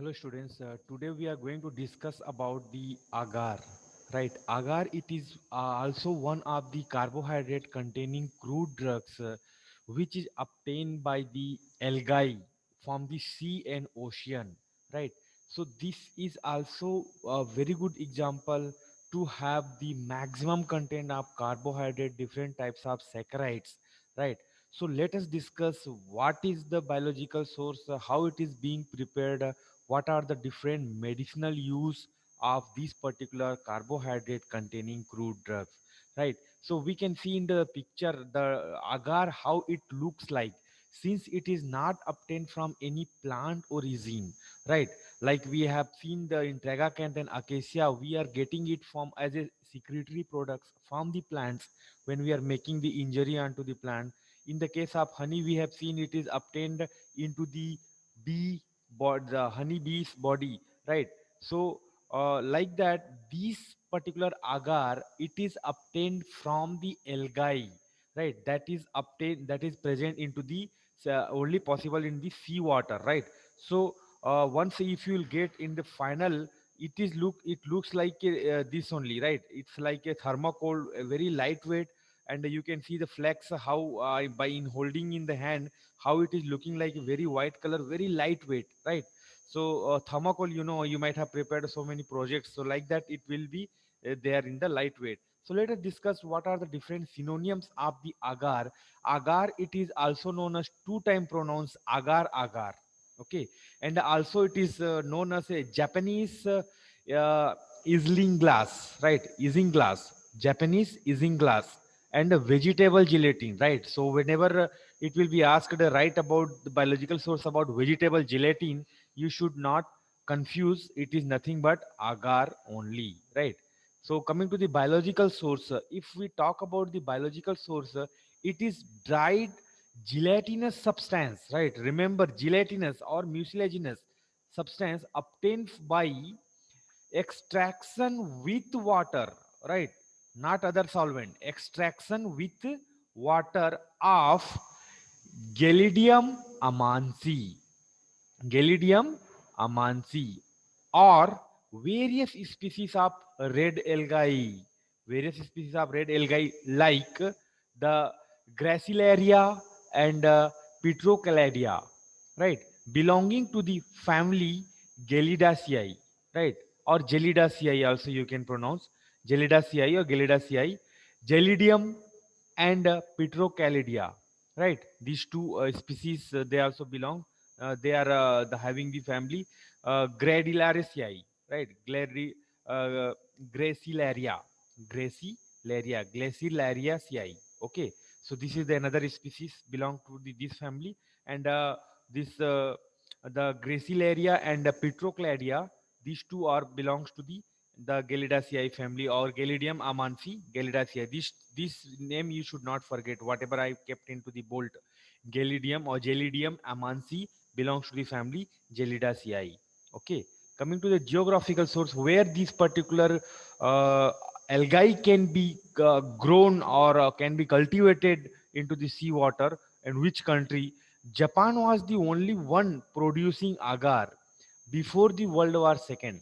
Hello students, today we are going to discuss about the agar, right? Agar, it is also one of the carbohydrate containing crude drugs which is obtained by the algae from the sea and ocean, right? So this is also a very good example to have the maximum content of carbohydrate, different types of saccharides, right? So let us discuss what is the biological source, how it is being prepared, what are the different medicinal use of these particular carbohydrate containing crude drugs, right? So we can see in the picture the agar how it looks like, since it is not obtained from any plant origin, right? Like we have seen the in tragacanth and acacia, we are getting it from as a secretory products from the plants when we are making the injury onto the plant. In the case of honey, we have seen it is obtained into the bee, the honey bee's body, right? So like that, this particular agar, it is obtained from the algae, right? That is obtained, that is present into the only possible in the sea water, right? So once if you will get in the final, it looks like this only, right? It's like a thermocol, very lightweight, and you can see the flex how by in holding in the hand, how it is looking like a very white color, very lightweight, right? So thermocol, you might have prepared so many projects, so like that it will be there in the lightweight. So let us discuss what are the different synonyms of the agar. Agar, it is also known as two time pronouns agar agar, okay? And also it is known as a Japanese uh, isinglass, right? Isinglass, Japanese isinglass, and a vegetable gelatin, right? So whenever it will be asked right about the biological source about vegetable gelatin, you should not confuse, it is nothing but agar only, right? So coming to the biological source, if we talk about the biological source, it is dried gelatinous substance, right? Remember, gelatinous or mucilaginous substance obtained by extraction with water, right? Not other solvent, extraction with water of Gelidium amansi, Gelidium amansi, or various species of red algae, various species of red algae like the Gracilaria and Petrocaladia, right? Belonging to the family Gelidaceae, right? Or Gelidaceae also you can pronounce Gelidaceae or Gelidaceae, Gelidium and Petrocalidia, right? These two species, they also belong, they are having the family Gradilariaceae, right? Uh, Gracilaria, Gracilariaceae. Okay, so this is the another species belong to this family, and this the Gracilaria and the Petrocladia. These two are belongs to the Gelidaceae family or Gelidium amansi Gelidaceae. This name you should not forget. Whatever I kept into the bolt, Gelidium or Gelidium amansi belongs to the family Gelidaceae. Okay, coming to the geographical source where these particular uh, algae can be grown or can be cultivated into the seawater, and which country. Japan was the only one producing agar before the World War II.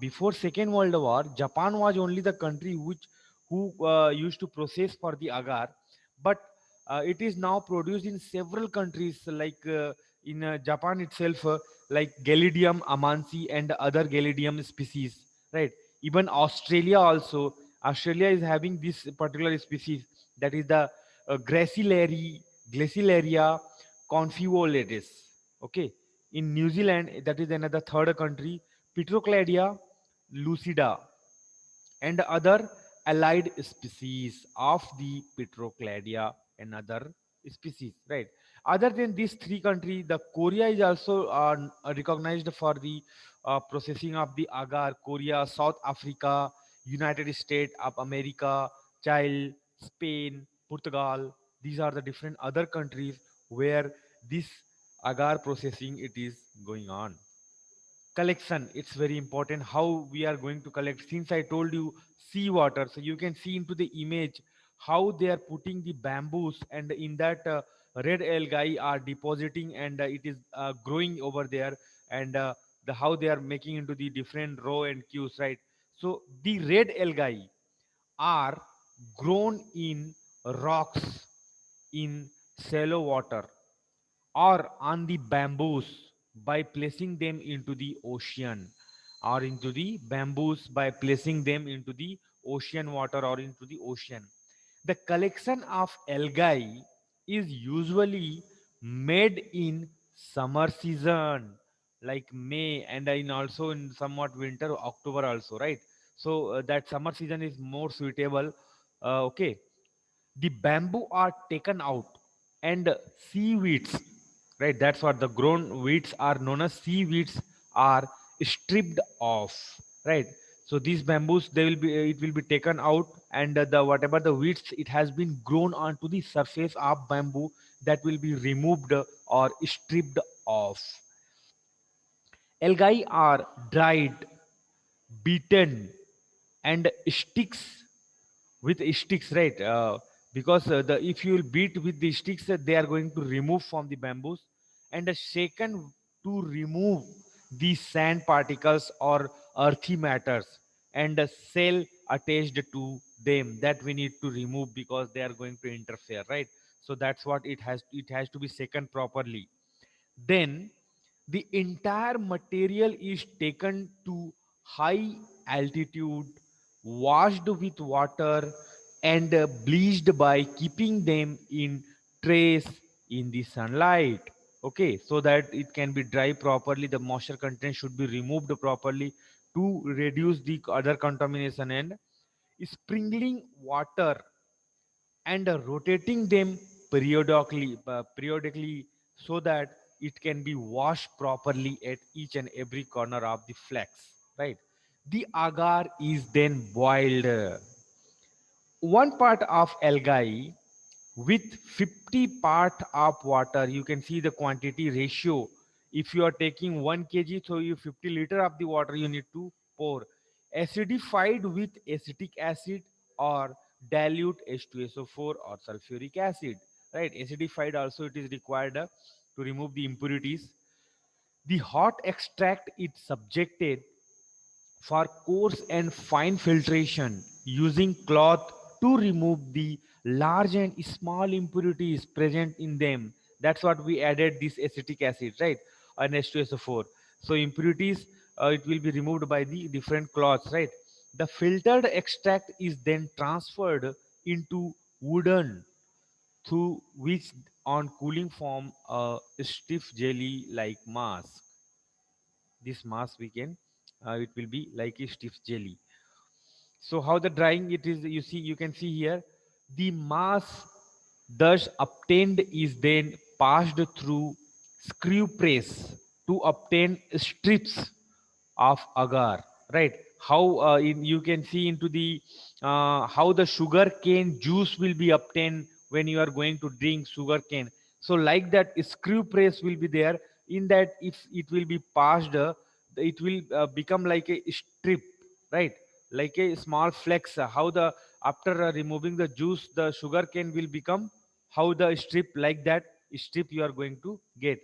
Before Second World War, Japan was only the country who used to process for the agar, but it is now produced in several countries like in Japan itself, like Gelidium amansi and other Gelidium species, right? Even Australia also. Australia is having this particular species, that is the Gracilaria confuolatus. Okay, in New Zealand, that is another third country, Petrocladia lucida and other allied species of the Petrocladia and other species, right? Other than these three countries, the Korea is also recognized for the processing of the agar. Korea, South Africa, United States of America, Chile, Spain, Portugal. These are the different other countries where this agar processing it is going on. Collection, it's very important how we are going to collect, since I told you sea water, so you can see into the image how they are putting the bamboos, and in that red algae are depositing, and it is growing over there, and the how they are making into the different row and queues, right? So the red algae are grown in rocks in shallow water or on the bamboos by placing them into the ocean, or into the bamboos by placing them into the ocean water or into the ocean. The collection of algae is usually made in summer season like May, and in also in somewhat winter October also, right? So that summer season is more suitable. Okay, the bamboo are taken out and seaweeds, right? That's what the grown weeds are known as seaweeds are stripped off, right? So these bamboos, they will be it will be taken out, and the whatever the weeds it has been grown onto the surface of bamboo, that will be removed or stripped off. Algae are dried, beaten, and sticks with sticks, right? Because the if you will beat with the sticks, they are going to remove from the bamboos, and shaken to remove the sand particles or earthy matters, and a cell attached to them that we need to remove because they are going to interfere, right? So that's what it has to be shaken properly. Then the entire material is taken to high altitude, washed with water, and bleached by keeping them in trays in the sunlight. Okay, so that it can be dry properly. The moisture content should be removed properly to reduce the other contamination, and sprinkling water and rotating them periodically, so that it can be washed properly at each and every corner of the flax, right? The agar is then boiled. One part of algae with 50 part of water, you can see the quantity ratio. If you are taking 1 kg, so you 50 liter of the water you need to pour, acidified with acetic acid or dilute H2SO4 or sulfuric acid, right? Acidified also it is required to remove the impurities. The hot extract is subjected for coarse and fine filtration using cloth to remove the large and small impurities present in them. That's what we added this acetic acid, right? And H2SO4. So impurities, it will be removed by the different cloths, right? The filtered extract is then transferred into wooden, through which on cooling form a stiff jelly like mass. This mass we can, it will be like a stiff jelly. So how the drying it is, you see, you can see here, the mass thus obtained is then passed through screw press to obtain strips of agar, right? How you can see into the how the sugar cane juice will be obtained when you are going to drink sugar cane. So like that screw press will be there. In that, if it will be passed, it will become like a strip, right? Like a small flex, how the after removing the juice the sugar cane will become, how the strip, like that strip you are going to get.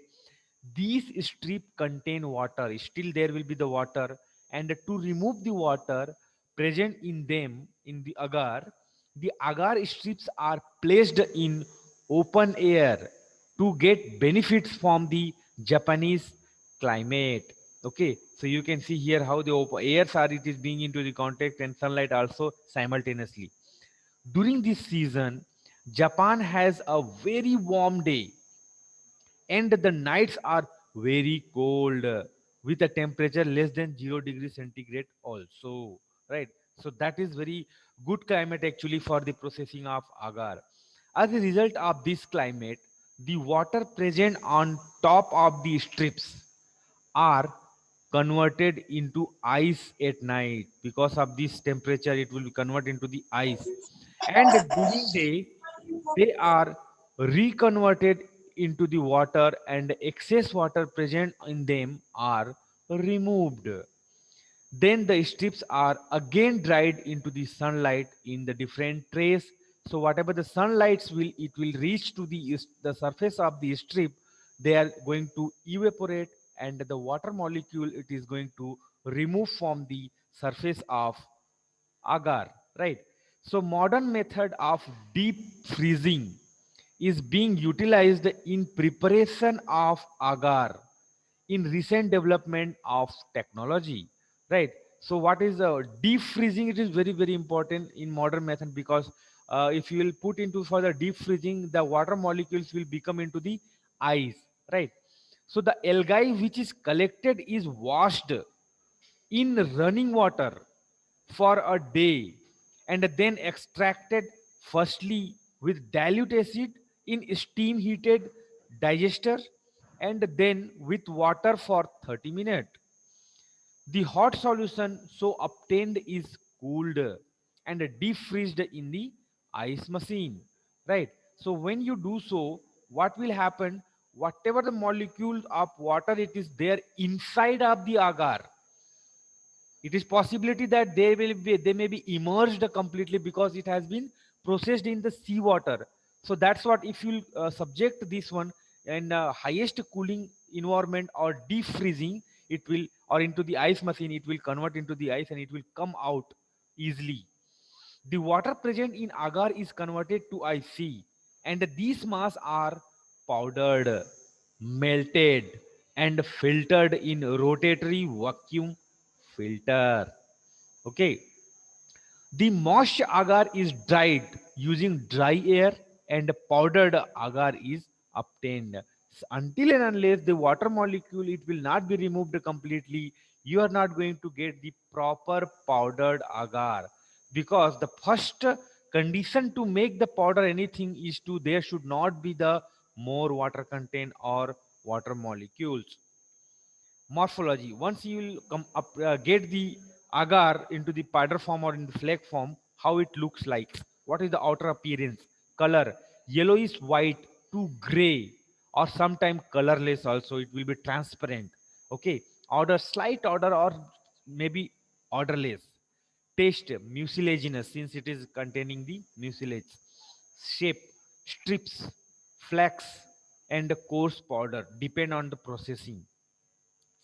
These strip contain water, still there will be the water, and to remove the water present in them in the agar strips are placed in open air to get benefits from the Japanese climate. Okay, so you can see here how the open airs are, it is being into the contact and sunlight also simultaneously. During this season, Japan has a very warm day, and the nights are very cold, with a temperature less than 0 degrees centigrade also, right? So that is very good climate actually for the processing of agar. As a result of this climate, the water present on top of the strips are converted into ice at night. Because of this temperature it will be converted into the ice, and during day they are reconverted into the water, and excess water present in them are removed. Then the strips are again dried into the sunlight in the different trays. So whatever the sunlights will, it will reach to the surface of the strip, they are going to evaporate and the water molecule it is going to remove from the surface of agar, right? So modern method of deep freezing is being utilized in preparation of agar in recent development of technology, right? So what is deep freezing? It is very very important in modern method because if you will put into for the deep freezing, the water molecules will become into the ice, right? So the algae which is collected is washed in running water for a day and then extracted firstly with dilute acid in steam heated digester and then with water for 30 minutes. The hot solution so obtained is cooled and deep freezed in the ice machine, right? So when you do so, what will happen? Whatever the molecules of water it is there inside of the agar, it is possibility that they may be immersed completely because it has been processed in the seawater. So that's what if you subject this one in highest cooling environment or deep freezing, it will or into the ice machine, it will convert into the ice and it will come out easily. The water present in agar is converted to ice, and these mass are powdered, melted, and filtered in rotatory vacuum filter. Okay, the moist agar is dried using dry air and powdered agar is obtained. Until and unless the water molecule it will not be removed completely, you are not going to get the proper powdered agar because the first condition to make the powder anything is to there should not be the more water content or water molecules. Morphology, once you will come up get the agar into the powder form or in the flake form, how it looks like, what is the outer appearance, color, yellowish white to gray or sometime colorless also, it will be transparent. Okay, order slight order or maybe orderless. Taste mucilaginous since it is containing the mucilage. Shape, strips, flax and coarse powder depend on the processing.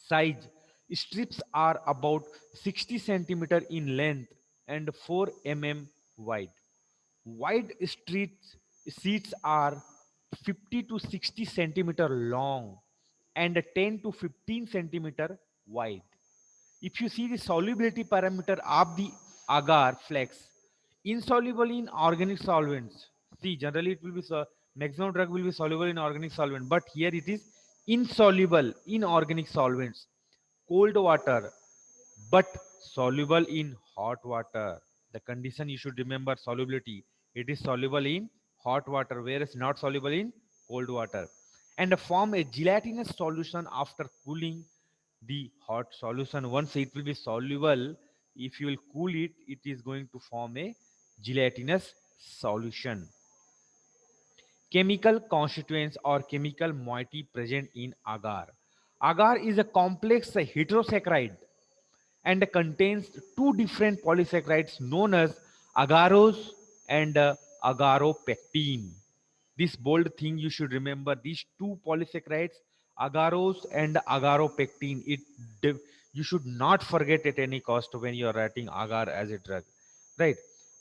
Size, strips are about 60 centimeter in length and 4 mm wide. Wide streets seats are 50 to 60 centimeter long and 10 to 15 centimeter wide. If you see the solubility parameter of the agar flex, insoluble in organic solvents. See, generally it will be maximum drug will be soluble in organic solvent, but here it is insoluble in organic solvents. Cold water, but soluble in hot water. The condition you should remember solubility. It is soluble in hot water, whereas not soluble in cold water. And form a gelatinous solution after cooling the hot solution. Once it will be soluble, if you will cool it, it is going to form a gelatinous solution. Chemical constituents or chemical moiety present in agar. Agar is a complex heterosaccharide and contains two different polysaccharides known as agarose and agaropectin. This bold thing you should remember, these two polysaccharides, agarose and agaropectin. You should not forget at any cost when you are writing agar as a drug, right?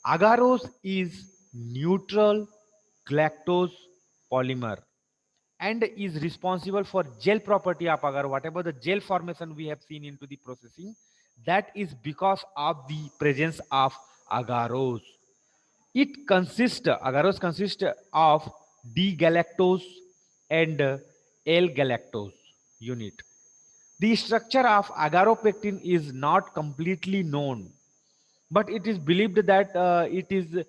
Agarose is neutral galactose polymer and is responsible for gel property of agar. Whatever the gel formation we have seen into the processing, that is because of the presence of agarose. Agarose consists of D-galactose and L-galactose unit. The structure of agaropectin is not completely known, but it is believed that it is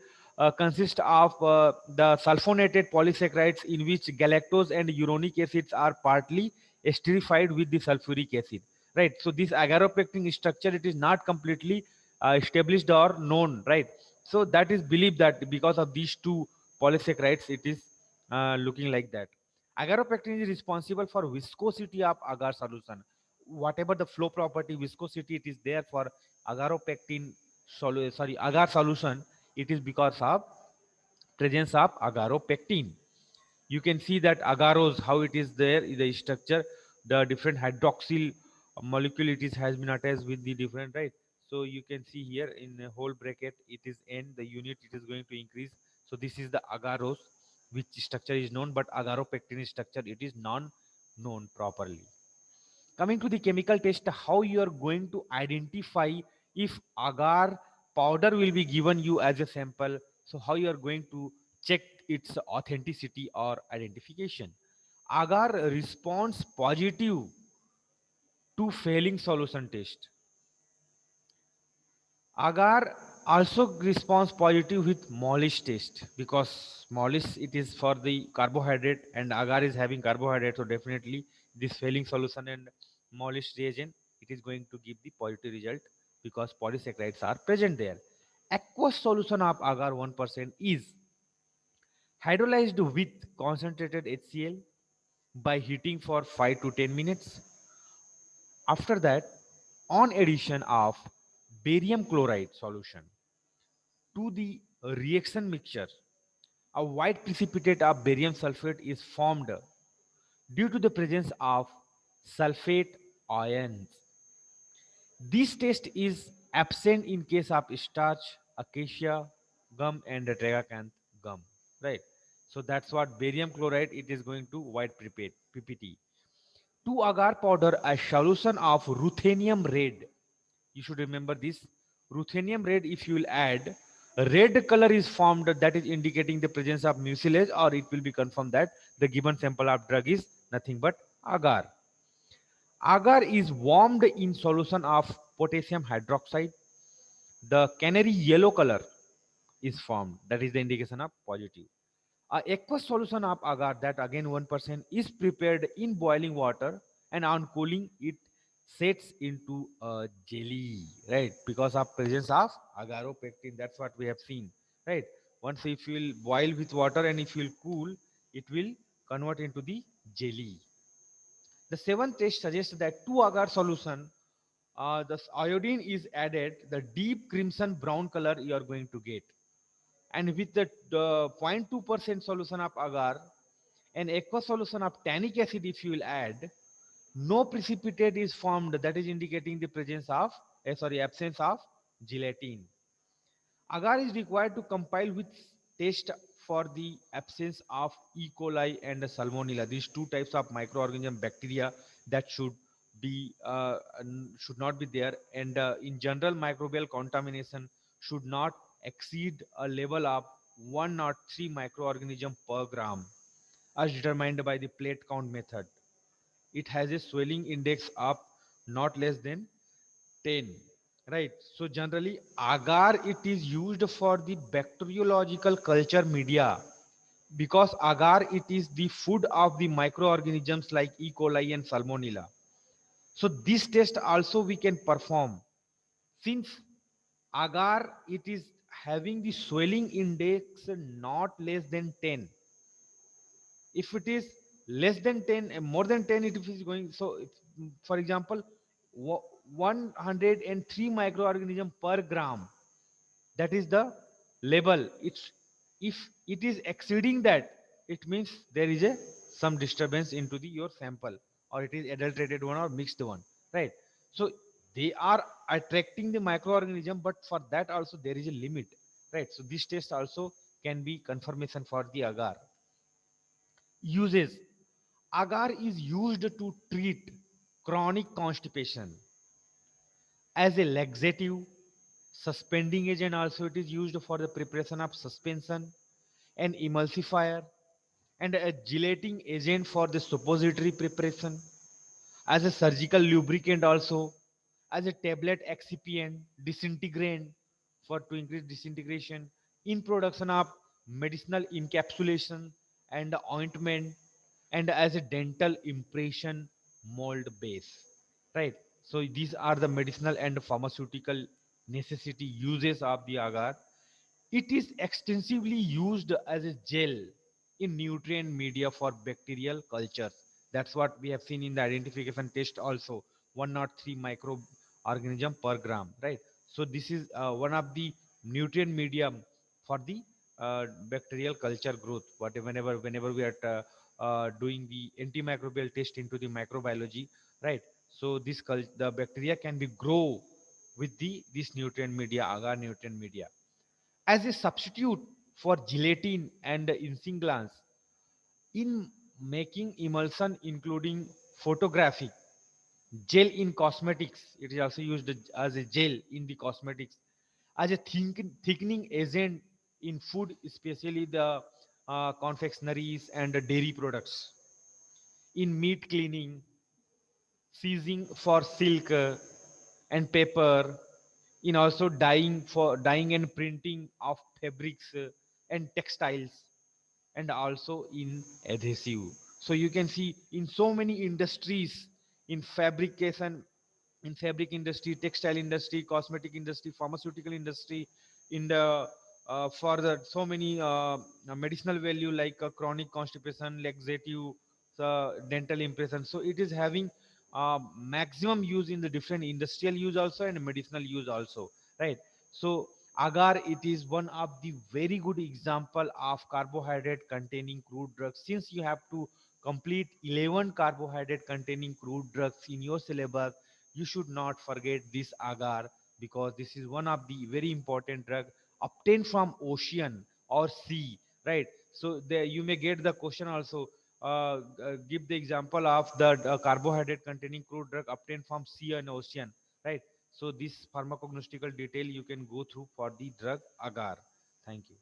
consists of the sulfonated polysaccharides in which galactose and uronic acids are partly esterified with the sulfuric acid, right? So this agaropectin structure it is not completely established or known, right? So that is believed that because of these two polysaccharides it is looking like that. Agaropectin is responsible for viscosity of agar solution. Whatever the flow property viscosity it is there for agaropectin agar solution, it is because of presence of agaropectin. You can see that agarose how it is there in the structure. the different hydroxyl molecule it is has been attached with the different, right? So you can see here in a whole bracket it is n, the unit it is going to increase. So this is the agarose, which structure is known, but agaropectin structure it is non known properly. Coming to the chemical test, how you are going to identify if agar powder will be given you as a sample. So how you are going to check its authenticity or identification. Agar responds positive to failing solution test. Agar also responds positive with molish test, because molish it is for the carbohydrate and agar is having carbohydrate, so definitely this failing solution and molish reagent it is going to give the positive result because polysaccharides are present there. Aqueous solution of agar 1% is hydrolyzed with concentrated HCl by heating for 5 to 10 minutes. After that, on addition of barium chloride solution to the reaction mixture, a white precipitate of barium sulfate is formed due to the presence of sulfate ions. This test is absent in case of starch, acacia gum, and tragacanth gum. Right. So that's what barium chloride it is going to white PPT. To agar powder, a solution of ruthenium red. You should remember this. Ruthenium red, if you will add, red color is formed, that is indicating the presence of mucilage, or it will be confirmed that the given sample of drug is nothing but agar. Agar is warmed in solution of potassium hydroxide. The canary yellow color is formed. That is the indication of positive. A aqueous solution of agar, that again 1%, is prepared in boiling water, and on cooling it sets into a jelly, right? Because of presence of agaropectin. That's what we have seen, right? Once if you will boil with water and if you will cool, it will convert into the jelly. The seventh test suggests that to agar solution, the iodine is added, the deep crimson brown color you are going to get. And with the 0.2% solution of agar, an aqueous solution of tannic acid if you will add, no precipitate is formed, that is indicating the presence of, absence of gelatin. Agar is required to compile with test for the absence of E. coli and Salmonella. These two types of microorganism bacteria that should not be there, and in general microbial contamination should not exceed a level of 103 microorganism per gram, as determined by the plate count method. It has a swelling index of not less than 10, right? So generally agar it is used for the bacteriological culture media, because agar it is the food of the microorganisms like E. coli and Salmonella. So this test also we can perform, since agar it is having the swelling index not less than 10. If it is less than 10 and more than 10 it is going, so for example 103 microorganism per gram, that is the level. It's, if it is exceeding that, it means there is a some disturbance into the your sample, or it is adulterated one or mixed one, right? So they are attracting the microorganism, but for that also there is a limit, right? So this test also can be confirmation for the agar. Uses: agar is used to treat chronic constipation as a laxative, suspending agent. Also it is used for the preparation of suspension, an emulsifier, and a gelating agent for the suppository preparation, as a surgical lubricant, also as a tablet excipient, disintegrant for to increase disintegration, in production of medicinal encapsulation and ointment, and as a dental impression mold base, right? So these are the medicinal and pharmaceutical necessity uses of the agar. It is extensively used as a gel in nutrient media for bacterial cultures. That's what we have seen in the identification test also. 103 microorganism per gram, right? So this is one of the nutrient medium for the bacterial culture growth. Whenever we are doing the antimicrobial test into the microbiology, right? So the bacteria can be grow with the this nutrient media, agar nutrient media, as a substitute for gelatin and isinglass in making emulsion, including photographic gel in cosmetics. It is also used as a gel in the cosmetics, as a thickening agent in food, especially the confectionaries and the dairy products, in meat cleaning, seizing for silk and paper, in also dyeing and printing of fabrics and textiles, and also in adhesive. So you can see in so many industries, in fabrication, in fabric industry, textile industry, cosmetic industry, pharmaceutical industry, in the for the so many medicinal value like chronic constipation, laxative, dental impression. So it is having maximum use in the different industrial use also and medicinal use also, right? So agar, it is one of the very good example of carbohydrate containing crude drugs. Since you have to complete 11 carbohydrate containing crude drugs in your syllabus, you should not forget this agar, because this is one of the very important drug obtained from ocean or sea, right? So there you may get the question also, give the example of the carbohydrate containing crude drug obtained from sea and ocean, right? So this pharmacognostical detail you can go through for the drug agar. Thank you.